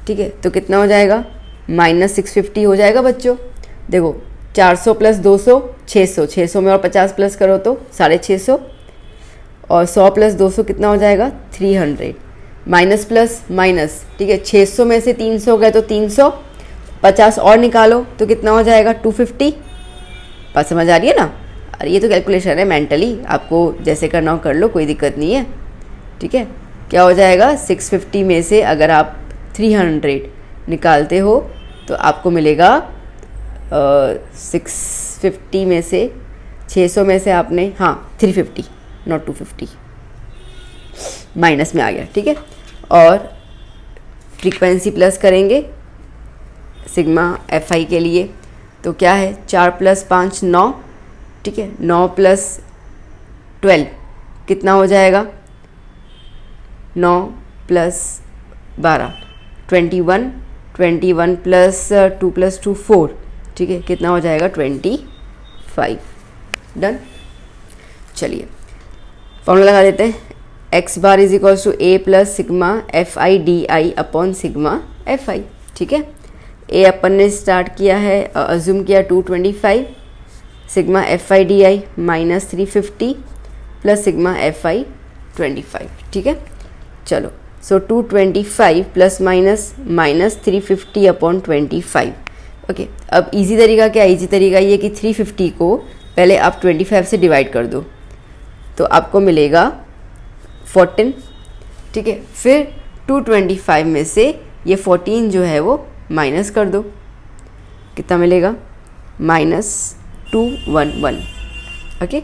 ठीक है, तो कितना हो जाएगा -650 हो जाएगा बच्चों। देखो 400 प्लस 200 600, 600 में और 50 प्लस करो तो 650, और 100 प्लस 200 कितना हो जाएगा 300, माइनस प्लस माइनस। ठीक है, 600 में से 300 गए तो 300, 50 और निकालो तो कितना हो जाएगा 250। बात समझ आ रही है ना। अरे ये तो कैलकुलेशन है, मेंटली आपको जैसे करना हो कर लो, कोई दिक्कत नहीं है। ठीक है, क्या हो जाएगा 650 में से अगर आप 300 निकालते हो तो आपको मिलेगा 650 में से 600 में से आपने 350 नॉट 250, माइनस में आ गया। ठीक है, और फ्रीक्वेंसी प्लस करेंगे सिग्मा एफ आई के लिए, तो क्या है 4 + 5 9। ठीक है, 9 + 12 कितना हो जाएगा 9 + 12 21, 21 + 2 + 2 4। ठीक है, कितना हो जाएगा 25। डन। चलिए फॉर्मूला लगा देते हैं, x bar is equals to a plus sigma F I D I upon sigma F I. ठीक है, a अपन ने स्टार्ट किया है, अज्यूम किया 225, sigma F I D I -350 plus sigma F आई 25। ठीक है, चलो सो 225 प्लस माइनस -350 अपॉन 25। ओके, अब इजी तरीका क्या है, इजी तरीका ये कि 350 को पहले आप 25 से डिवाइड कर दो तो आपको मिलेगा 14। ठीक है, फिर 225 में से ये 14 जो है वो माइनस कर दो, कितना मिलेगा -211। ओके,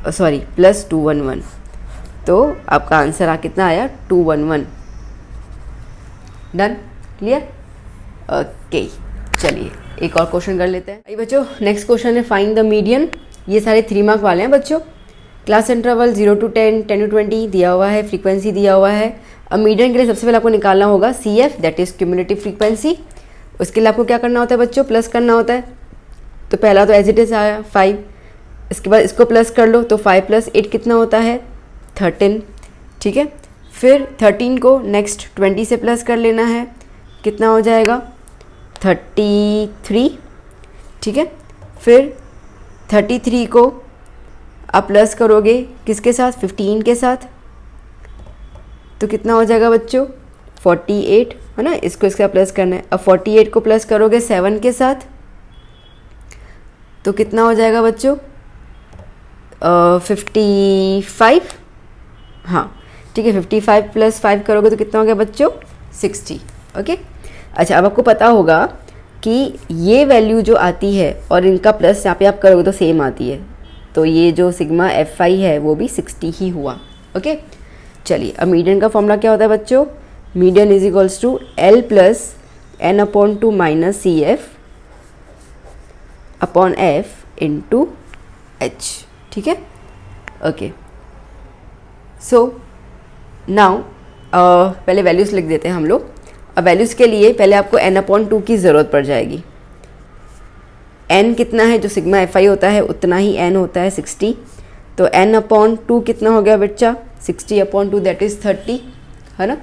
सॉरी प्लस 211, तो आपका आंसर कितना आया 211। Done, clear, okay. चलिए एक और क्वेश्चन कर लेते हैं। अभी बच्चों नेक्स्ट क्वेश्चन है फाइंड द मीडियन। ये सारे 3 मार्क वाले हैं बच्चों। क्लास इंटरवल 0 to 10, 10 to 20 दिया हुआ है, फ्रीक्वेंसी दिया हुआ है। अब मीडियन के लिए सबसे पहले आपको निकालना होगा CF, that is cumulative frequency. उसके लिए आपको क्या करना होता है बच्चों, प्लस करना होता है। तो पहला तो एज इट इज आया 5, इसके बाद इसको प्लस कर लो, तो 5 + 8 कितना होता है 13, ठीक है। फिर 13 को नेक्स्ट 20 से प्लस कर लेना है, कितना हो जाएगा 33, ठीक है। फिर 33 को आप प्लस करोगे किसके साथ, 15 के साथ, तो कितना हो जाएगा बच्चों 48, है ना। इसको इसका प्लस करना है। अब 48 को प्लस करोगे 7 के साथ, तो कितना हो जाएगा बच्चों 55, हाँ ठीक है। 55 + 5 करोगे तो कितना हो गया बच्चों 60, ओके। अच्छा, अब आपको पता होगा कि ये वैल्यू जो आती है और इनका प्लस यहाँ पे आप करोगे तो सेम आती है, तो ये जो सिग्मा Fi है वो भी 60 ही हुआ, ओके। चलिए अब मीडियन का फॉर्मूला क्या होता है बच्चों, median is equals to L + n/2 - CF upon F into H, ठीक है, ओके। सो नाउ पहले वैल्यूज़ लिख देते हैं हम लोग। अब वैल्यूज़ के लिए पहले आपको n/2 की ज़रूरत पड़ जाएगी। n कितना है, जो सिग्मा Fi होता है उतना ही n होता है 60, तो n/2 कितना हो गया बच्चा 60/2 दैट इज़ 30, है ना,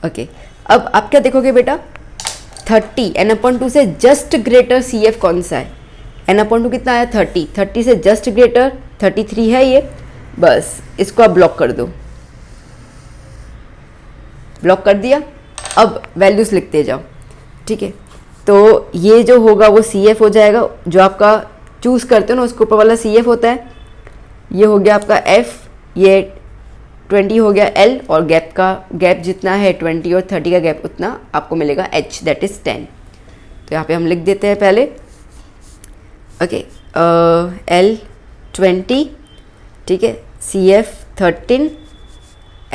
ओके। अब आप क्या देखोगे बेटा 30 n/2 से जस्ट ग्रेटर CF कौन सा है, n/2 कितना आया 30, 30 से जस्ट ग्रेटर 33 है ये, बस इसको आप ब्लॉक कर दो, ब्लॉक कर दिया। अब वैल्यूज़ लिखते जाओ, ठीक है। तो ये जो होगा वो CF हो जाएगा, जो आपका चूज़ करते हो ना उसके ऊपर वाला CF होता है। ये हो गया आपका F, ये 20 हो गया L, और गैप जितना है 20 और 30 का गैप उतना आपको मिलेगा H, दैट इज़ 10। तो यहाँ पे हम लिख देते हैं पहले, ओके, L 20, ठीक है, CF 13,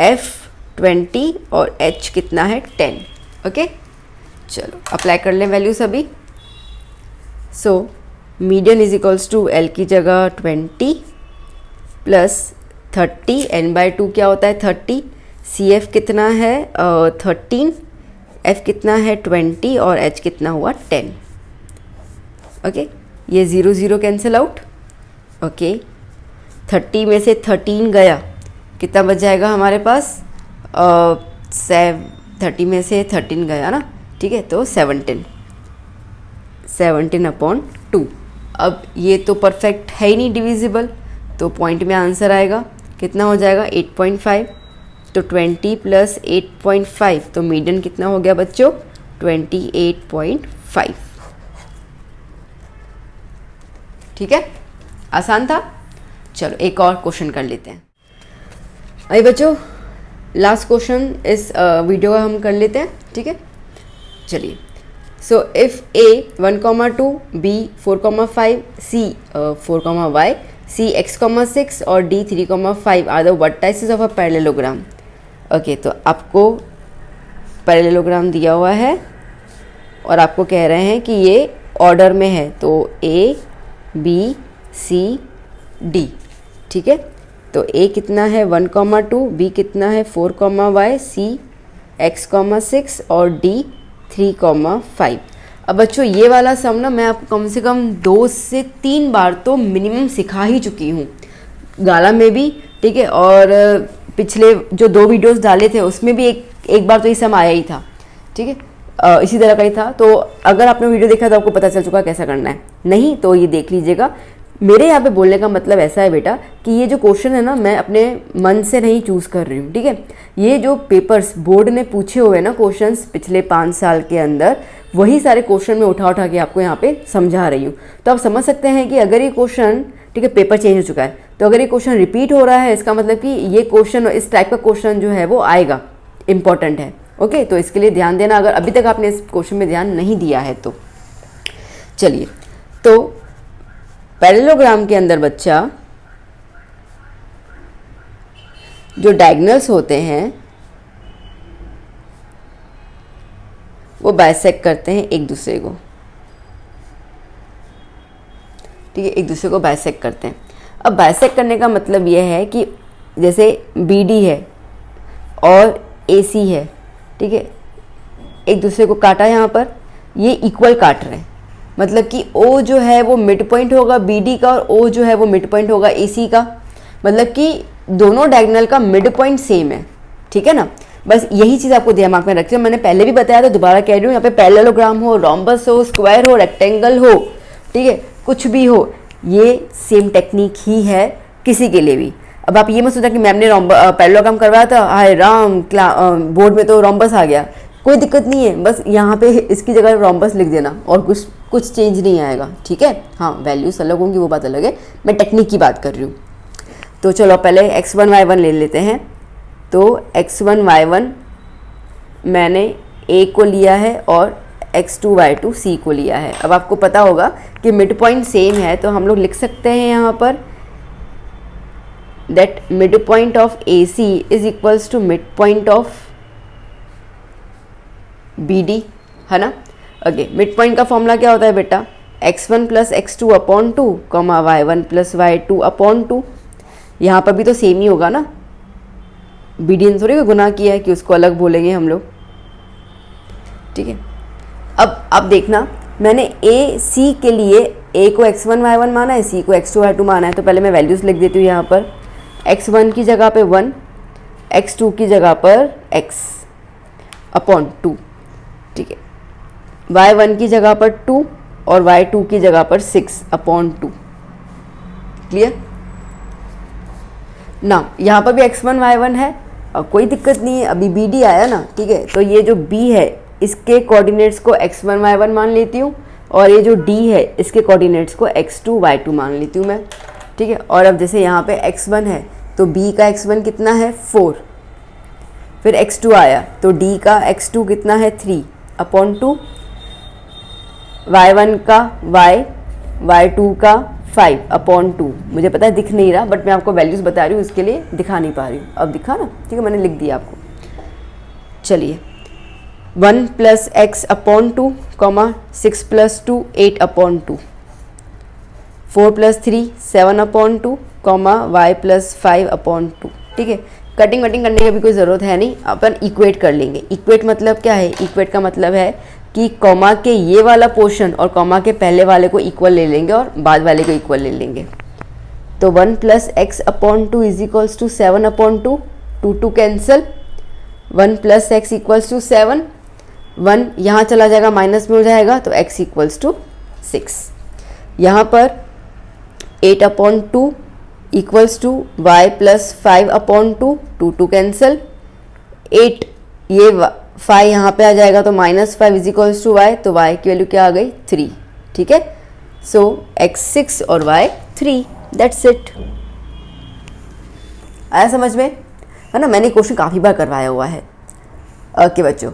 F 20 और H कितना है 10, ओके। चलो अप्लाई कर लें वैल्यूज अभी। So median is equals to L की जगह 20 + 30, n/2 क्या होता है 30, CF कितना है 13, F कितना है 20 और H कितना हुआ 10, ओके। ये 0 0 कैंसिल आउट, ओके। 30 में से 13 गया, कितना बच जाएगा हमारे पास 30 में से 13 गया ना, ठीक है, तो 17/2। अब ये तो परफेक्ट है ही नहीं डिविजिबल, तो पॉइंट में आंसर आएगा कितना हो जाएगा 8.5, तो 20 + 8.5, तो मीडियन कितना हो गया बच्चों 28.5, ठीक है, आसान था। चलो एक और क्वेश्चन कर लेते हैं। अभी बच्चों लास्ट क्वेश्चन इस वीडियो का हम कर लेते हैं, ठीक है। चलिए, so if A 1,2, B 4,5, C 4,y, C x,6 और D 3,5 are the vertices of a parallelogram. Okay, तो आपको पैरेललोग्राम दिया हुआ है और आपको कह रहे हैं कि ये ऑर्डर में है, तो A B C D, ठीक है। तो A कितना है 1,2, B कितना है 4,y, C x,6 और D 3,5। अब बच्चों ये वाला सम ना मैं आपको कम से कम 2 से 3 बार तो मिनिमम सिखा ही चुकी हूँ, गाला में भी, ठीक है, और पिछले जो 2 वीडियोस डाले थे उसमें भी एक बार तो ये सम आया ही था, ठीक है, इसी तरह का ही था। तो अगर आपने वीडियो देखा तो आपको पता चल चुका कैसा करना है, नहीं तो ये देख लीजिएगा। मेरे यहाँ पे बोलने का मतलब ऐसा है बेटा कि ये जो क्वेश्चन है ना मैं अपने मन से नहीं चूज़ कर रही हूँ, ठीक है। ये जो पेपर्स बोर्ड ने पूछे हुए ना क्वेश्चंस पिछले 5 साल के अंदर, वही सारे क्वेश्चन में उठा के आपको यहाँ पे समझा रही हूँ। तो आप समझ सकते हैं कि अगर ये क्वेश्चन, ठीक है, पेपर चेंज हो चुका है, तो अगर ये क्वेश्चन रिपीट हो रहा है इसका मतलब कि ये क्वेश्चन, इस टाइप का क्वेश्चन जो है वो आएगा, इम्पॉर्टेंट है, ओके। तो इसके लिए ध्यान देना, अगर अभी तक आपने इस क्वेश्चन में ध्यान नहीं दिया है तो। चलिए, तो पैरेललोग्राम के अंदर बच्चा जो डायगोनल्स होते हैं वो बाइसेक्ट करते हैं एक दूसरे को, ठीक है, एक दूसरे को बाइसेक्ट करते हैं। अब बाइसेक्ट करने का मतलब ये है कि जैसे BD है और AC है, ठीक है, एक दूसरे को काटा यहाँ पर, ये इक्वल काट रहे हैं, मतलब कि O जो है वो मिड पॉइंट होगा BD का और O जो है वो मिड पॉइंट होगा AC का, मतलब कि दोनों डायगोनल का मिड पॉइंट सेम है, ठीक है ना। बस यही चीज़ आपको दिमाग में रखिए, मैंने पहले भी बताया था, दोबारा कह रही हूँ, यहाँ पे पैरेललोग्राम हो, रोम्बस हो, स्क्वायर हो, रेक्टेंगल हो, ठीक है, कुछ भी हो, ये सेम टेक्निक ही है किसी के लिए भी। अब आप ये मत सोचा कि मैम ने पैरेललोग्राम करवाया था, हाय राम, बोर्ड में तो रोम्बस आ गया, कोई दिक्कत नहीं है, बस यहाँ पे इसकी जगह रोम्बस लिख देना और कुछ चेंज नहीं आएगा, ठीक है। हाँ, वैल्यूज अलग होंगी वो बात अलग है, मैं टेक्निक की बात कर रही हूँ। तो चलो पहले x1 y1 ले लेते हैं। तो x1 y1 मैंने A को लिया है और x2 y2 C को लिया है। अब आपको पता होगा कि मिड पॉइंट सेम है, तो हम लोग लिख सकते हैं यहाँ पर that mid point of AC is equals to mid point of BD, है ना। ओके, मिड पॉइंट का फॉर्मूला क्या होता है बेटा, x1 plus x2 upon 2 comma y1 plus y2 upon 2। यहाँ पर भी तो सेम ही होगा ना, BD ने थोड़ी गुना किया है कि उसको अलग बोलेंगे हम लोग, ठीक है। अब देखना, मैंने AC के लिए A को x1 y1 माना है, C को x2 y2 माना है, तो पहले मैं वैल्यूज़ लिख देती हूँ यहाँ पर। x1 की जगह पे 1, x2 की जगह पर x अपॉन 2, ठीक है, y1 की जगह पर 2 और y2 की जगह पर 6 अपॉन 2। क्लियर ना। यहाँ पर भी x1 y1 है और कोई दिक्कत नहीं है, अभी BD आया ना, ठीक है। तो ये जो B है इसके कोऑर्डिनेट्स को x1 y1 मान लेती हूँ और ये जो D है इसके कोऑर्डिनेट्स को x2 y2 मान लेती हूँ मैं, ठीक है। और अब जैसे यहाँ पे x1 है तो B का x1 कितना है 4, फिर x2 आया तो D का x2 कितना है 3 अपॉन 2, y1 का y2 का 5 अपॉन 2। मुझे पता है दिख नहीं रहा, बट मैं आपको वैल्यूज़ बता रही हूँ, इसके लिए दिखा नहीं पा रही हूँ। अब दिखा ना, ठीक है, मैंने लिख दिया आपको। चलिए 1 plus x upon 2 comma 6 plus 2 8 upon 2, 4 plus 3 7 upon 2 comma y plus 5 upon 2, ठीक है। कटिंग वटिंग करने की भी कोई ज़रूरत है नहीं, अपन इक्वेट कर लेंगे। इक्वेट मतलब क्या है, इक्वेट का मतलब है कि कॉमा के ये वाला पोर्शन और कॉमा के पहले वाले को इक्वल ले लेंगे और बाद वाले को इक्वल ले लेंगे। तो 1 plus x upon 2 is equals to 7 upon 2, 2 cancel, 1 plus x equals to 7, 1 यहाँ चला जाएगा माइनस में हो जाएगा तो x इक्वल्स टू 6। यहाँ पर 8 upon 2 equals to y plus 5 upon 2, 2 cancel, 8 ये 5 यहाँ पे आ जाएगा तो -5 इज इक्वल्स टू y, तो y की वैल्यू क्या आ गई 3, ठीक है। सो x 6 और y 3, दैट्स इट। आया समझ में, है ना। मैंने क्वेश्चन काफ़ी बार करवाया हुआ है। ओके बच्चों,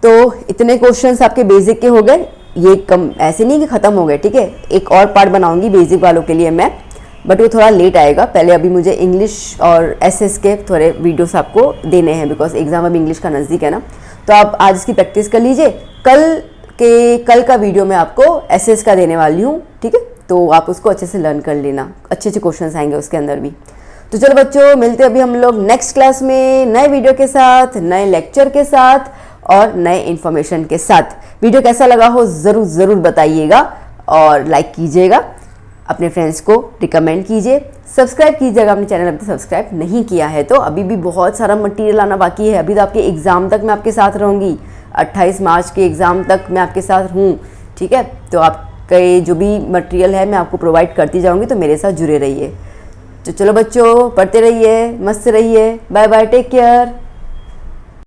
तो इतने क्वेश्चंस आपके बेसिक के हो गए, ये कम ऐसे नहीं कि ख़त्म हो गए, ठीक है। एक और पार्ट बनाऊंगी बेसिक वालों के लिए मैं, बट वो थोड़ा लेट आएगा। पहले अभी मुझे इंग्लिश और एसएस के थोड़े वीडियोस आपको देने हैं, बिकॉज एग्ज़ाम अभी इंग्लिश का नज़दीक है ना। तो आप आज इसकी प्रैक्टिस कर लीजिए, कल का वीडियो मैं आपको एसएस का देने वाली हूँ, ठीक है। तो आप उसको अच्छे से लर्न कर लेना, अच्छे अच्छे क्वेश्चंस आएंगे उसके अंदर भी। तो चलो बच्चों, मिलते हैं अभी हम लोग नेक्स्ट क्लास में नए वीडियो के साथ, नए लेक्चर के साथ और नए इन्फॉर्मेशन के साथ। वीडियो कैसा लगा हो ज़रूर बताइएगा और लाइक कीजिएगा, अपने फ्रेंड्स को रिकमेंड कीजिए, सब्सक्राइब कीजिएगा अपने चैनल अभी सब्सक्राइब नहीं किया है तो। अभी भी बहुत सारा मटेरियल आना बाकी है, अभी तो आपके एग्ज़ाम तक मैं आपके साथ रहूँगी, 28 मार्च के एग्ज़ाम तक मैं आपके साथ हूँ, ठीक है। तो आपके जो भी मटेरियल है मैं आपको प्रोवाइड करती जाऊँगी, तो मेरे साथ जुड़े रहिए। तो चलो बच्चों, पढ़ते रहिए, मस्त रहिए, बाय बाय, टेक केयर।